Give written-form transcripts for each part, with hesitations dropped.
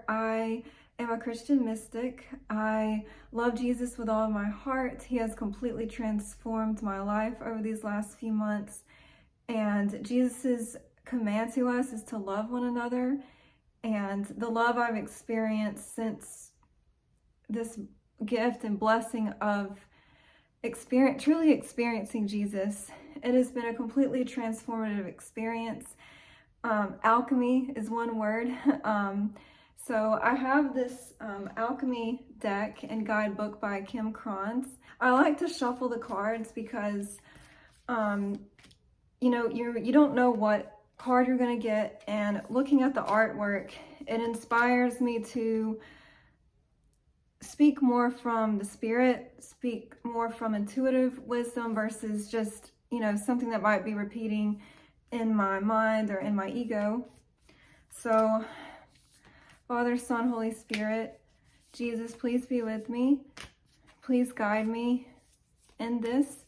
I am a Christian mystic. I love Jesus with all of my heart. He has completely transformed my life over these last few months. And Jesus's command to us is to love one another. And the love I've experienced since this gift and blessing of truly experiencing Jesus, it has been a completely transformative experience. Alchemy is one word. So I have this Alchemy deck and guidebook by Kim Kranz. I like to shuffle the cards because, you don't know what card you're going to get, and looking at the artwork, it inspires me to speak more from the spirit, speak more from intuitive wisdom versus just, something that might be repeating in my mind or in my ego. So, Father, Son, Holy Spirit, Jesus, please be with me. Please guide me in this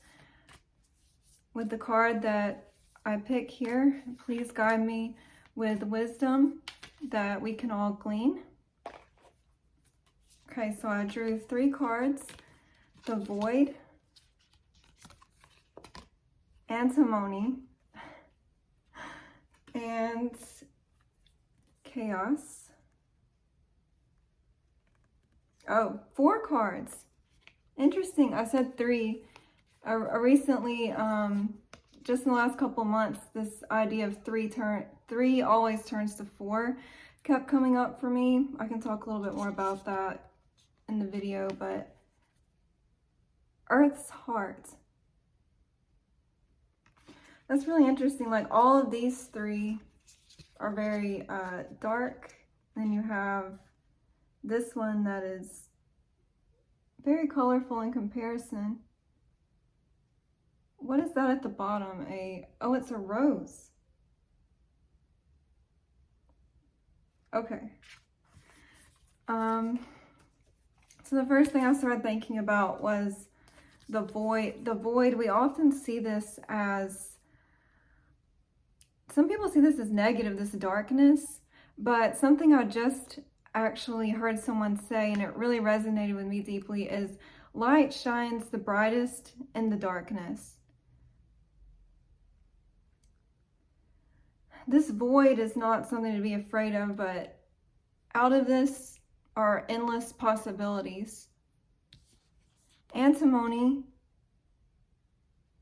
with the card that I pick here. Please guide me with wisdom that we can all glean. Okay, so I drew 3 cards: the Void, Antimony, and Chaos. Oh, 4 cards. Interesting. I said 3. Recently, just in the last couple months, this idea of 3 always turns to 4 kept coming up for me. I can talk a little bit more about that in the video, but Earth's heart. That's really interesting. Like, all of these 3 are very dark. Then you have this one that is very colorful in comparison. What is that at the bottom? Oh, it's a rose. Okay. So the first thing I started thinking about was the void. The void, we often see this as, some people see this as negative, this darkness, but something I just actually heard someone say, and it really resonated with me deeply, is light shines the brightest in the darkness. This void is not something to be afraid of, but out of this are endless possibilities. Antimony,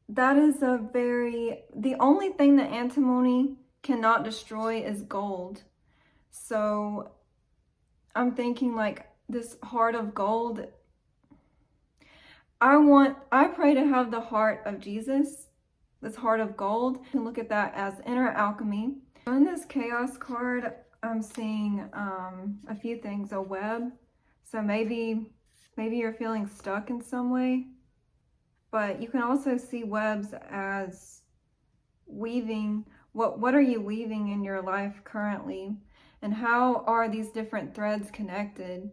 that is the only thing that antimony cannot destroy is gold. So I'm thinking, like, this heart of gold. I pray to have the heart of Jesus, this heart of gold. You can look at that as inner alchemy. On this Chaos card, I'm seeing a few things. A web. So maybe you're feeling stuck in some way. But you can also see webs as weaving. What are you weaving in your life currently? And how are these different threads connected?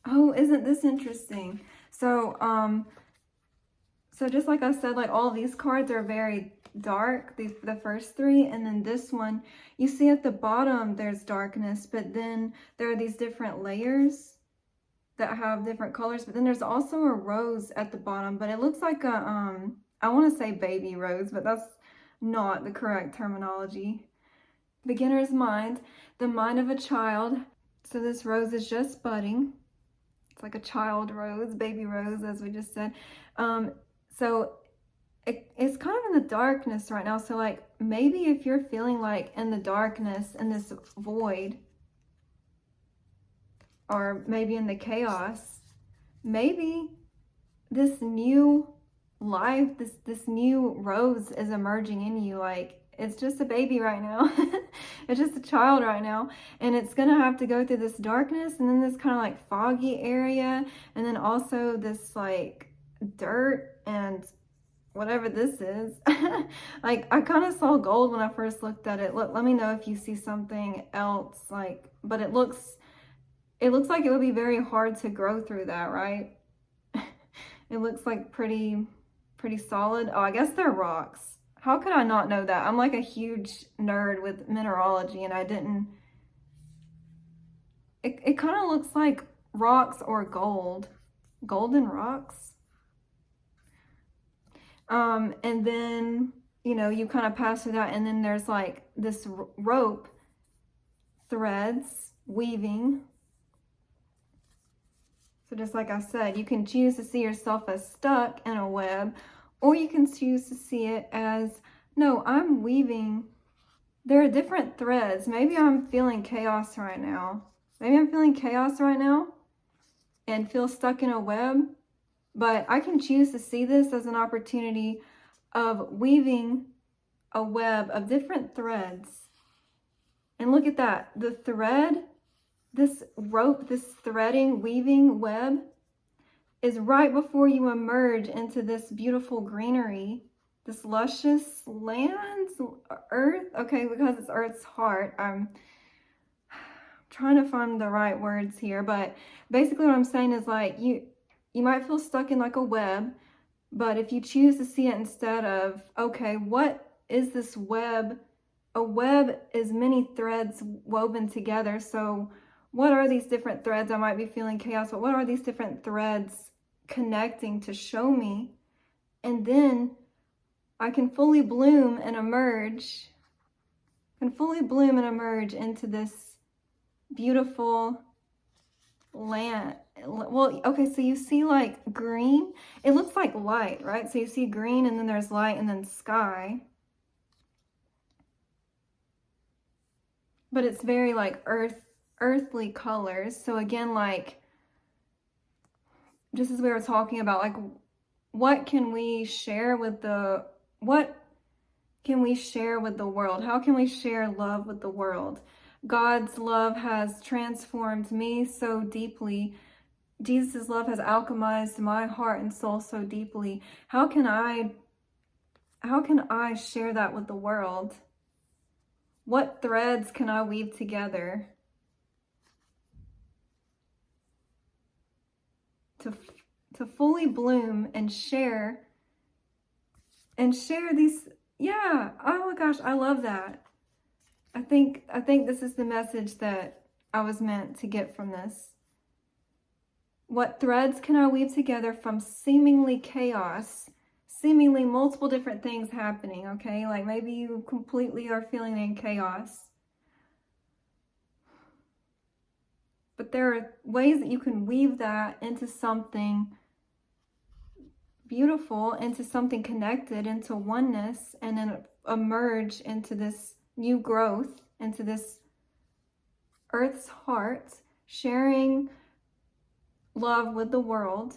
Oh, isn't this interesting? So, so just like I said, like, all these cards are very dark, the first 3, and then this one, you see at the bottom there's darkness, but then there are these different layers that have different colors, but then there's also a rose at the bottom, but it looks like a, I want to say baby rose, but that's not the correct terminology. Beginner's mind, the mind of a child. So this rose is just budding. It's like a child rose, baby rose, as we just said. So it's kind of in the darkness right now. So, like, maybe if you're feeling like in the darkness, in this void, or maybe in the chaos, maybe this new life, this new rose is emerging in you. Like, it's just a baby right now. It's just a child right now, and it's gonna have to go through this darkness, and then this kind of like foggy area, and then also this like dirt and whatever this is. Like, I kind of saw gold when I first looked at it. Let me know if you see something else, like, but it looks like it would be very hard to grow through that, right? It looks like pretty solid. Oh, I guess they're rocks. How could I not know that? I'm like a huge nerd with mineralogy, and I didn't it kind of looks like rocks or golden rocks. And then, you know, you kind of pass through that, and then there's like this rope threads weaving. So just like I said, you can choose to see yourself as stuck in a web, or you can choose to see it as, no, I'm weaving. There are different threads. Maybe I'm feeling chaos right now. Maybe I'm feeling chaos right now and feel stuck in a web, but I can choose to see this as an opportunity of weaving a web of different threads. And look at that. The thread, this rope, this threading, weaving web is right before you emerge into this beautiful greenery, this luscious land, earth. Okay, because it's Earth's heart. I'm trying to find the right words here, but basically what I'm saying is like you might feel stuck in like a web, but if you choose to see it instead of, okay, what is this web? A web is many threads woven together. So what are these different threads? I might be feeling chaos, but what are these different threads connecting to show me? And then I can fully bloom and emerge, into this beautiful land. Well, okay, so you see like green, it looks like light, right? So you see green, and then there's light, and then sky. But it's very like earthly colors. So again, like, just as we were talking about, like, what can we share with the world? How can we share love with the world? God's love has transformed me so deeply. Jesus' love has alchemized my heart and soul so deeply. How can I share that with the world? What threads can I weave together to fully bloom and share these? Yeah. Oh my gosh, I love that. I think this is the message that I was meant to get from this. What threads can I weave together from seemingly chaos, seemingly multiple different things happening, okay? Like maybe you completely are feeling in chaos. But there are ways that you can weave that into something beautiful, into something connected, into oneness, and then emerge into this new growth, into this Earth's heart, sharing love with the world.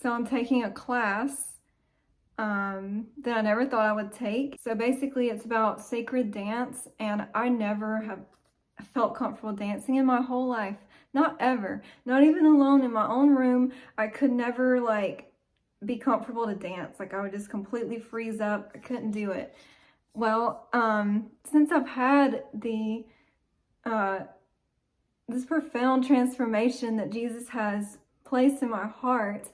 So I'm taking a class that I never thought I would take. So basically it's about sacred dance, and I never have felt comfortable dancing in my whole life. Not ever. Not even alone in my own room. I could never like be comfortable to dance. Like I would just completely freeze up. I couldn't do it. Well, since I've had the this profound transformation that Jesus has placed in my heart,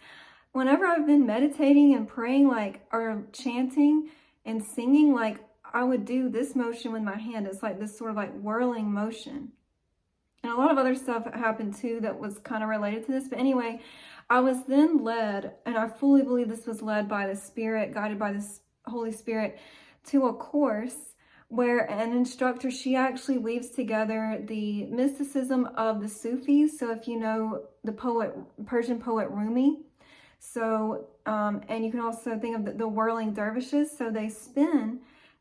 whenever I've been meditating and praying, like, or chanting and singing, like, I would do this motion with my hand. It's like this sort of like whirling motion. And a lot of other stuff happened too that was kind of related to this. But anyway, I was then led, and I fully believe this was led by the Spirit, guided by the Holy Spirit, to a course where an instructor, she actually weaves together the mysticism of the Sufis. So if you know the Persian poet Rumi, so, and you can also think of the whirling dervishes. So they spin,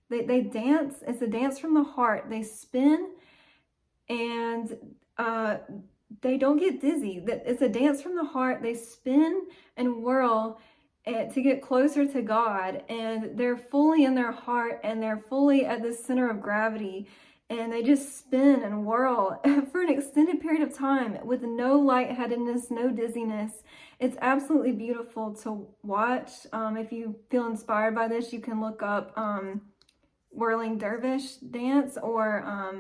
they dance. It's a dance from the heart. They spin, and they don't get dizzy. It's a dance from the heart. They spin and whirl to get closer to God, and they're fully in their heart, and they're fully at the center of gravity, and they just spin and whirl for an extended period of time with no lightheadedness, no dizziness. It's absolutely beautiful to watch. If you feel inspired by this, you can look up whirling dervish dance, or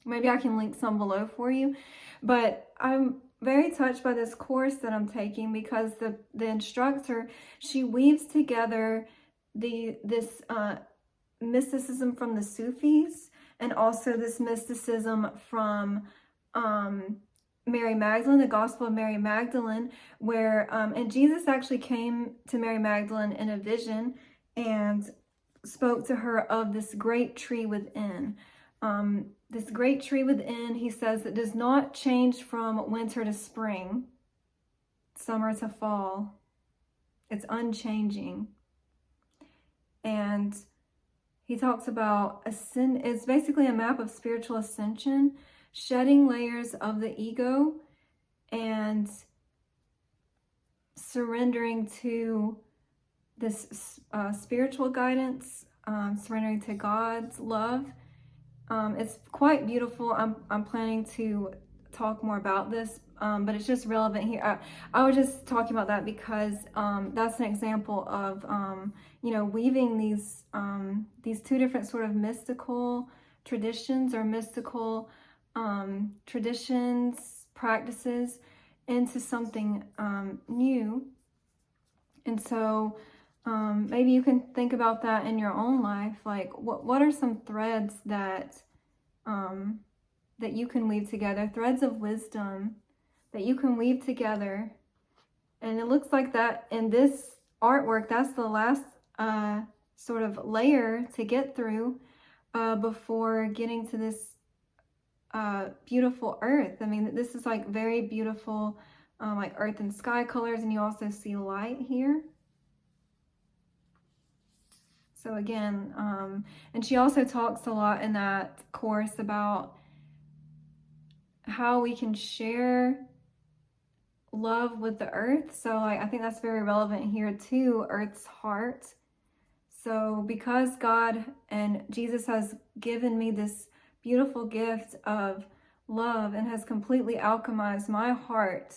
maybe I can link some below for you. But I'm very touched by this course that I'm taking, because the instructor, she weaves together this mysticism from the Sufis, and also this mysticism from Mary Magdalene, the Gospel of Mary Magdalene, where, and Jesus actually came to Mary Magdalene in a vision and spoke to her of this great tree within. This great tree within, he says, that does not change from winter to spring, summer to fall. It's unchanging. And he talks about it's basically a map of spiritual ascension, shedding layers of the ego and surrendering to this spiritual guidance, surrendering to God's love. It's quite beautiful. I'm planning to talk more about this, but it's just relevant here. I was just talking about that because that's an example of weaving these two different sort of mystical traditions or mystical traditions, practices into something new. And so maybe you can think about that in your own life. Like, what are some threads that you can weave together, threads of wisdom that you can weave together? And it looks like that in this artwork, that's the last sort of layer to get through before getting to this beautiful earth. I mean, this is like very beautiful, like earth and sky colors, and you also see light here. So again, and she also talks a lot in that course about how we can share love with the earth. So like, I think that's very relevant here too, Earth's heart. So because God and Jesus has given me this beautiful gift of love and has completely alchemized my heart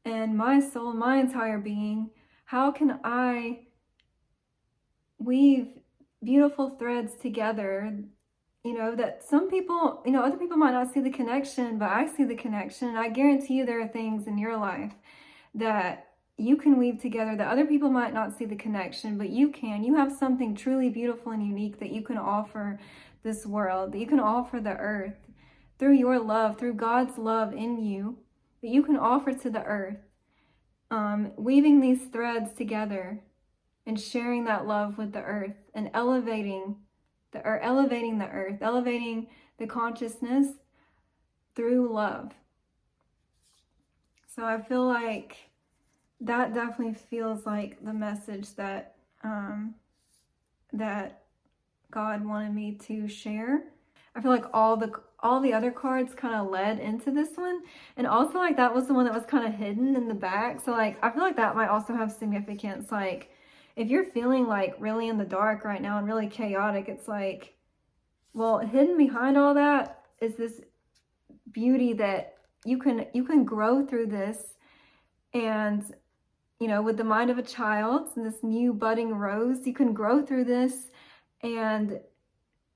and my soul, my entire being, how can I weave beautiful threads together, that some people, other people might not see the connection, but I see the connection. And I guarantee you there are things in your life that you can weave together that other people might not see the connection, but you can. You have something truly beautiful and unique that you can offer this world, that you can offer the earth through your love, through God's love in you, that you can offer to the earth. Weaving these threads together and sharing that love with the earth and elevating the earth, elevating the consciousness through love. So I feel like that definitely feels like the message that that God wanted me to share. I feel like all the other cards kind of led into this one, and also like that was the one that was kind of hidden in the back. So like I feel like that might also have significance. Like if you're feeling like really in the dark right now and really chaotic, it's like, well, hidden behind all that is this beauty that you can grow through this. And with the mind of a child and this new budding rose, you can grow through this and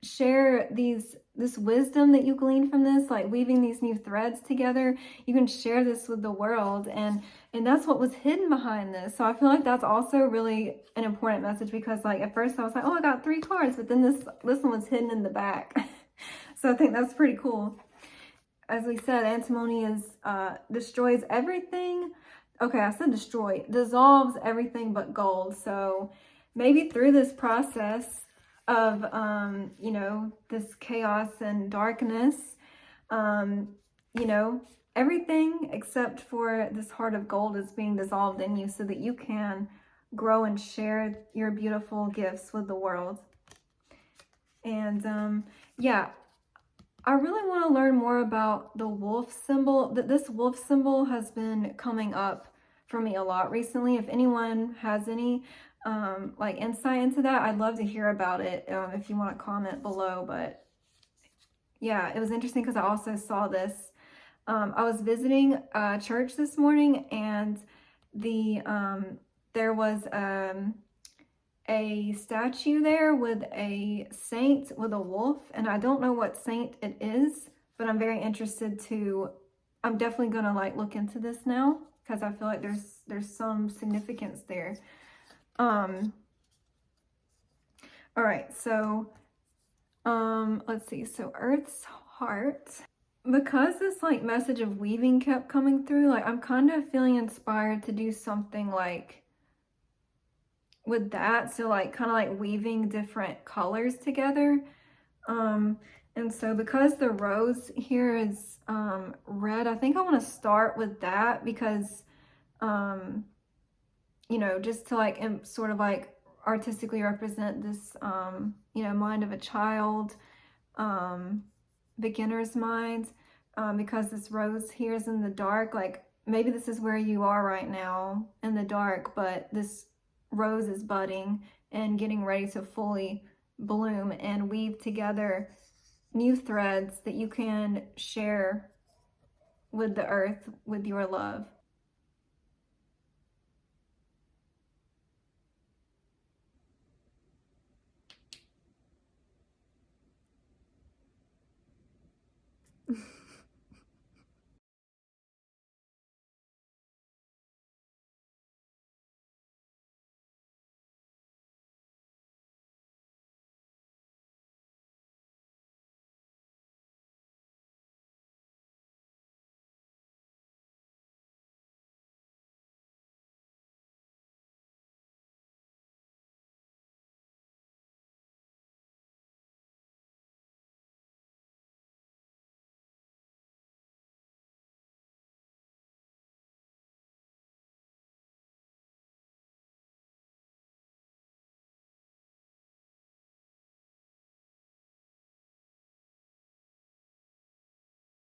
share this wisdom that you glean from this, like weaving these new threads together. You can share this with the world, and that's what was hidden behind this. So I feel like that's also really an important message, because like at first I was like, oh, I got 3 cards, but then this one was hidden in the back. So I think that's pretty cool. As we said, antimony destroys everything. Okay, I said destroy. Dissolves everything but gold. So maybe through this process of this chaos and darkness, everything except for this heart of gold is being dissolved in you, so that you can grow and share your beautiful gifts with the world. And yeah, I really want to learn more about the wolf symbol. This wolf symbol has been coming up for me a lot recently. If anyone has any like insight into that, I'd love to hear about it if you want to comment below. But yeah, it was interesting because I also saw this. I was visiting a church this morning, and there was a statue there with a saint with a wolf, and I don't know what saint it is, but I'm very interested I'm definitely gonna like look into this now, because I feel like there's some significance there. All right, so let's see. So Earth's heart. Because this like message of weaving kept coming through, like I'm kind of feeling inspired to do something like with that. So like kind of like weaving different colors together. And so because the rose here is red, I think I want to start with that because you know, just to like sort of like artistically represent this you know, mind of a child, beginner's mind, because this rose here is in the dark. Like maybe this is where you are right now in the dark, but this rose is budding and getting ready to fully bloom and weave together new threads that you can share with the earth with your love.